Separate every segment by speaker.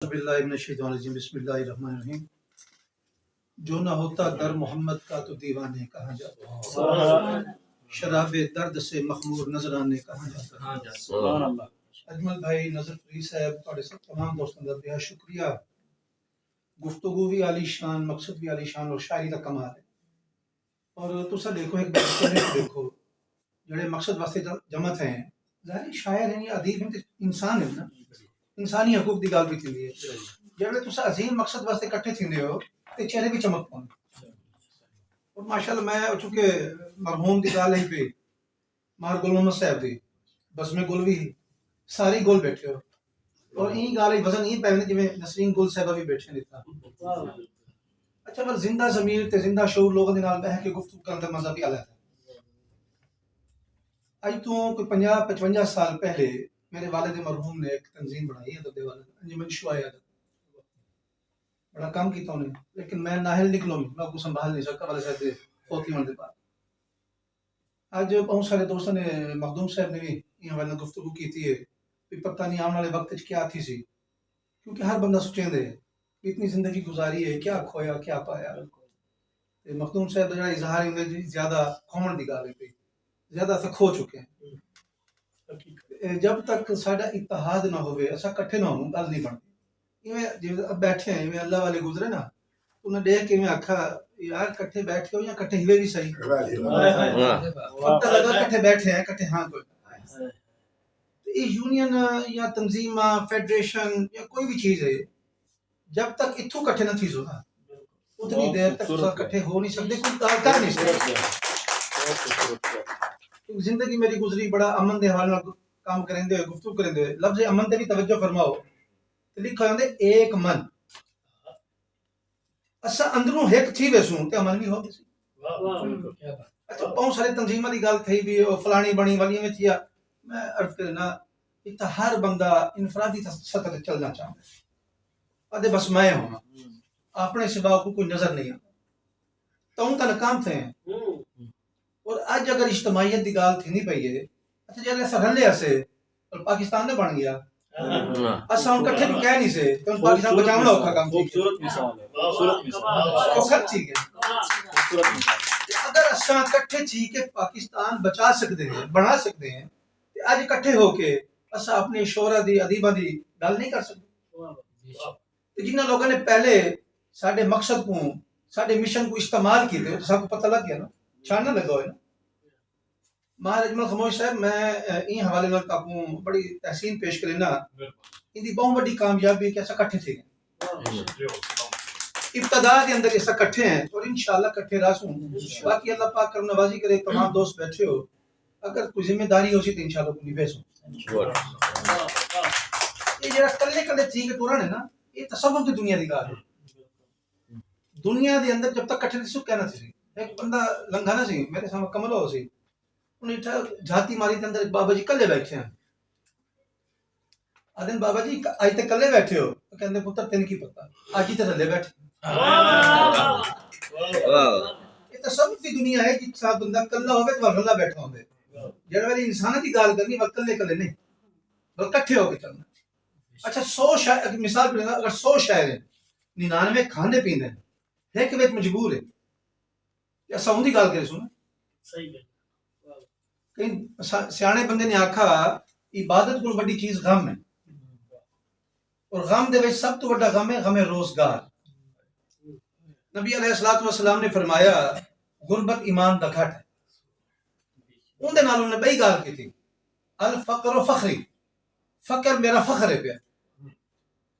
Speaker 1: باللہ من الشیطان الرجیم بسم اللہ الرحمن الرحیم. جو نہ ہوتا در محمد کا تو دیوانے کہاں جاتا، شراب درد سے مخمور نظرانے کہاں جاتا.
Speaker 2: سبحان اللہ.
Speaker 1: اجمل بھائی، نظر فری صاحب، تھوڑے سب تمام دوستوں کا بہت شکریہ. گفتگو بھی عالی شان، مقصد بھی عالی شان اور شاعری کا کمال ہے. اور تسا دیکھو ایک بات دیکھو جڑے مقصد واسطے جمع تھے ہیں، ظاہر شاعر ہیں یا ادیب ہیں، انسان ہیں نا، انسانی حقوق کی گل بھی تھی ہے. جب تسا عظیم مقصد واسطے کٹھے تھیندے ہو تے چہرے بھی چمک پون. اور ماشاءاللہ میں چونکہ مرحوم دی گل ہے پہ مار گل محمد صاحب دی بس میں گل بھی ساری گل بیٹھے ہو اور این گل وزن این پہ جی نسرین گل صاحبہ بھی بیٹھے دیتا. اچھا پر زندہ ضمیر تے زندہ شعور لوگوں دے نال بیٹھ کے گفتگو کرن دا مزہ بھی الگ ہے. اج تو کوئی 50-55 سال پہلے میرے والد مرحوم نے ایک تنظیم بنائی ہے ادب والد انجمن شعاع ادب. بڑا کام کیتا انہیں، لیکن میں ناہل نکلوں میں کو سنبھال نہیں سکتا والد صاحب دے فوت ہونے کے بعد. اج بہت سارے دوستوں نے مخدوم صاحب نے بھی یہ حوالے گفتگو کی تھی کہ پتہ نہیں آنے والے وقت کیا تھی سی، کیونکہ ہر بندہ سوچیں دے اتنی زندگی گزاری ہے کیا کھویا کیا پایا. مخدوم صاحب کا اظہار زیادہ کھومن دی گل ہے، زیادہ سے کھو چکے ہیں. جب تک ساڈا اتحاد نہ ہوئے اسا کٹھے نہ ہوں گل نہیں بنتی. جی اب بیٹھے ہیں میں اللہ والے گزرے نا انہیں دیکھ کے میں آکھا یار کٹھے بیٹھے ہو یا کٹھے ہوئے بھی صحیح. پتہ لگا کٹھے بیٹھے ہیں کٹھے ہاں کوئی. یہ یونین یا تنظیم فیڈریشن یا کوئی بھی چیز ہے جب تک اتھوں کٹھے نہ تھی سو نا اتنی دیر تک کٹھے ہو نہیں سکتے، کوئی کر نہیں سکتے. زندگی میری گزری بڑا امن دے حوالے نال کام کریں دے گفتگو کریں دے. لفظ امن تے بھی توجہ فرماؤ، لکھا ہوندے ایک من. اسا اندروں ایک تھی ویسوں تے امن بھی ہو گئی. اچھا بہت سارے تنظیماں دی گل تھی بھی فلانی بنی والی میں تھیا. میں عرض کرنا کہ ہر بندہ انفرادی سطح تے چلنا چاہتا ہے. ادے بس میں ہونا اپنے سوا کو کوئی نظر نہیں آتا تو ان کا ناکام تھے. اور اج اگر اجتماعیت دی گل تھی نہیں پئی ہے اچھا جے ایسا رلے اسے اور پاکستان دے بن گیا اساں ہن کٹھے بھی کہہ نہیں سے کہ پاکستان بچاونا اوکھا کام.
Speaker 2: خوبصورت مثال ہے، خوبصورت مثال.
Speaker 1: ٹھیک ہے اگر اساں کٹھے تھی کہ پاکستان بچا سکتے ہیں بنا سکتے ہیں تے اج کٹھے ہو کے اساں اپنے شعراء دی ادیباں دی گل نہیں کر سکتے. جنہاں لوگوں نے پہلے ساڈے مقصد کو ساڈے مشن کو استعمال کیتے تو سب کو پتہ لگ گیا نا، چھاننا لگا ہوئے نا. مہار اجمل خموش صاحب میں این حوالے نال آپ کو بڑی تحسین پیش کرنا ان دی بہت بڑی کامیابی کہ ایسا کٹھے تھے ابتدا کے اندر ایسا کٹھے ہیں اور انشاءاللہ کٹھے راسوں. باقی اللہ پاک کرم نوازی کرے تمام دوست بیٹھے ہو اگر کوئی ذمہ داری ہو سی تو انشاءاللہ کو نبھے سو. یہ جڑا کلے کلے تھی کہ قرآن ہے نا یہ تصوف کی دنیا دی گل ہے. دنیا دے اندر جب تک کٹھے سو کہنا تھی ایک بندہ لنگھا نہ سی میرے سامنے کمل ہو سی انہیں جھاتی ماری کے اندر بابا جی کلے بیٹھے ہیں. آدھن بابا جی آج تک کلے بیٹھے ہو تو کہندے پتر تین کی پتہ آج ہی تے تھلے بیٹھے. یہ تصوف کی دنیا ہے جس ساتھ بندہ کلا ہوے تو اللہ بیٹھا ہوندے. جڑا میری انسانیت کی گل کرنی وہ کلے کلے نہیں بلکہ کٹھے ہو کے چلنا. اچھا 100 شاعر مثال پہ اگر 100 شاعر ہیں 99 کھاندے پیندے ہیں ایک وچ مجبور ہے یا ساؤں دی گل کرے سن صحیح ہے. کہیں سیانے بندے نے آکھا عبادت کو بڑی چیز غم ہے اور غم دے وچ سب تو بڑا غم ہے غم روزگار. نبی علیہ الصلوۃ والسلام نے فرمایا غربت ایمان دا گھٹ ہے. اون دے نال انہوں نے بئی گل کی تھی الفقر فخری، فقر میرا فخر ہے پیا.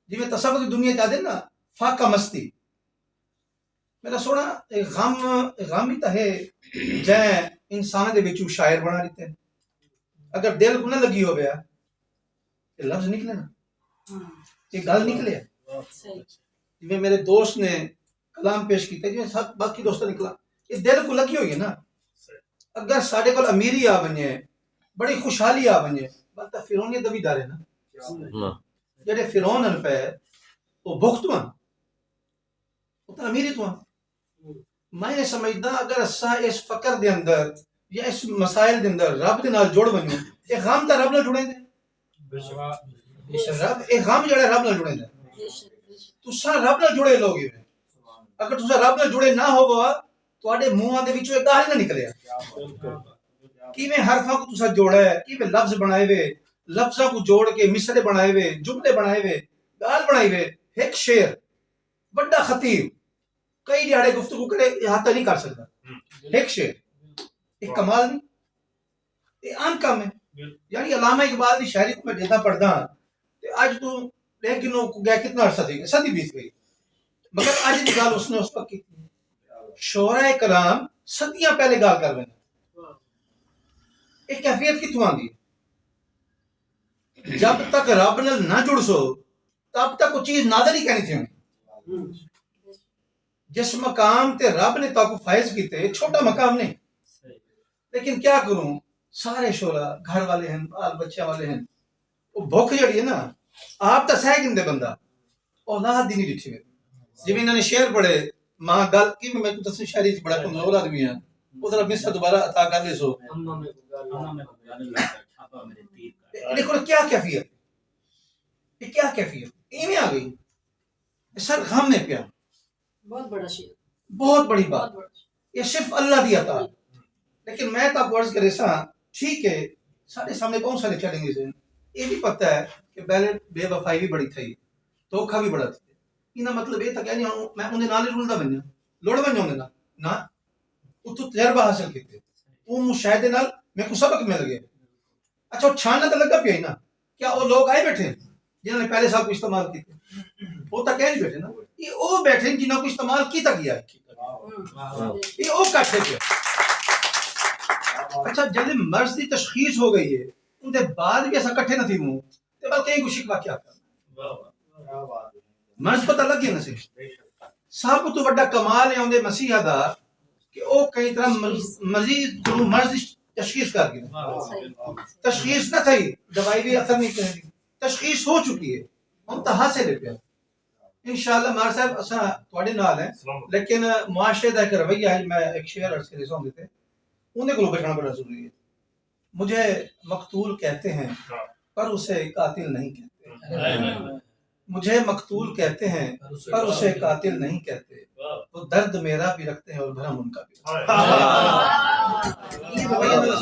Speaker 1: جی میں تصوف کی دنیا چاہتے نا فاقہ مستی میرا سونا غم ہی تا ہے جائیں انسان دے وچوں شاعر بنا دیتے ہیں. اگر دل کو نہ لگی ہو گیا یہ لفظ نکلے نا یہ گل نکلے. جی میرے دوست نے کلام پیش کیتا جی سب باقی دوستوں نکلا یہ دل کو لگی ہوئی ہے نا. اگر ساڈے کول امیری آ بنے بڑی خوشحالی آ بنے بلکہ فرعونیت دا بھی ڈر ہے نا. جڑے فرعون ان پہ وہ بخت ہوا وہ تو امیری تو میں سمجھدا اگر اسا اس فقر دے اندر یا اس مسائل دے اندر رب دے نال جڑ ونجو یہ غم تے رب نال جڑے دے. رب اے غم جڑا رب نال جڑے دے تساں رب نال جڑے لوگ ہو، اگر تساں رب نال جڑے نہ ہوگا تواڈے منہاں دے وچوں ایک گل نہ نکلیا کیویں حرفاں کو تساں جوڑا ہے، کیویں لفظ بنائے وے، لفظاں کو جوڑ کے مصرے بنائے وے، جملے بنائے وے، گال بنائی وے، ایک شعر بڑا خطیب کئی دیہڑے گفتگو کرے احاطہ نہیں کر سکتا، ایک شعر ایک کمال نہیں، یہ عام کام ہے. یعنی علامہ اقبال کی شاعری کو میں جیسا پڑھتا ہوں تے اج تو لیکن وہ گیا کتنا عرصہ تھی صدی بیت گئی، مگر اج کی گل اس نے اس وقت کی. شعراء کلام صدیاں پہلے گال کر رہے ہیں. ایک کیفیت کتوں آندی جب تک رب نال نہ جڑ سو تب تک وہ چیز نادر ہی کہنی تھی. جس مقام تے رب نے تاکو فائز کیتے چھوٹا مقام نہیں، لیکن کیا کروں سارے شعرا گھر والے ہیں، بال بچے والے ہیں، وہ بھوک جڑی ہے نا آپ تو سہ گندے بندہ اولاد ہی نہیں ڈٹھی ہوئے. جی انہوں نے شعر پڑھے ماں گل کی میں تو تصویر شاعری بڑا کمزور آدمی ہوں وہ ذرا مصر دوبارہ عطا کر لے سو. دیکھو کیا کیفیت، یہ کیا کیفیت ایویں آ گئی سر غم میں پیا.
Speaker 3: بہت بڑا شعر،
Speaker 1: بہت بڑی بات، یہ صرف اللہ دی عطا. لیکن میں تو عرض کرے سا ٹھیک ہے سارے سامنے بہت سارے چیلنجز ہیں، یہ بھی پتہ ہے کہ پہلے بے وفائی بھی بڑی تھی، دھوکھا بھی بڑا تھی. یہ مطلب یہ تھا کہ میں انہیں نال رلدا بنیا لوڑ بن جاؤں نہ اتو تجربہ حاصل کیتے وہ مشاہدے نال میرے کو سبق مل گیا. اچھا وہ چھاننا تو لگا پیا ہی نا، کیا وہ لوگ آئے بیٹھے جنہوں نے پہلے سال کو استعمال کیتے وہ تو کہہ نہیں بیٹھے نا، یہ وہ بیٹھے جنہوں کو استعمال کیتا گیا ہے، یہ وہ کٹھے پہ. اچھا جب مرض کی تشخیص ہو گئی ہے ان کے بعد بھی ایسا کٹھے نہ تھی منہ تے بلکہ کہیں کو شکوا کیا کرنا مرض پتہ لگ گیا نا صرف سب تو بڑا کمال ہے اندے مسیح دا کہ او کئی طرح مزید کو مرض تشخیص کر گیا. تشخیص نہ تھی دوائی بھی اثر نہیں کرے گی، تشخیص ہو چکی ہے انتہا سے لے پیا. انشاءاللہ مار صاحب اساں تواڈے نال ہیں لیکن معاشرے دا ایک رویہ ہے. میں ایک شعر عرض کرے سوں دیتے انہیں کو بچنا بڑا ضروری ہے. مجھے مقتول کہتے ہیں پر اسے قاتل نہیں کہتے، مجھے مقتول کہتے ہیں پر اسے قاتل نہیں کہتے، وہ درد میرا بھی رکھتے ہیں اور بھرم ان کا بھی. یہ رویہ اللہ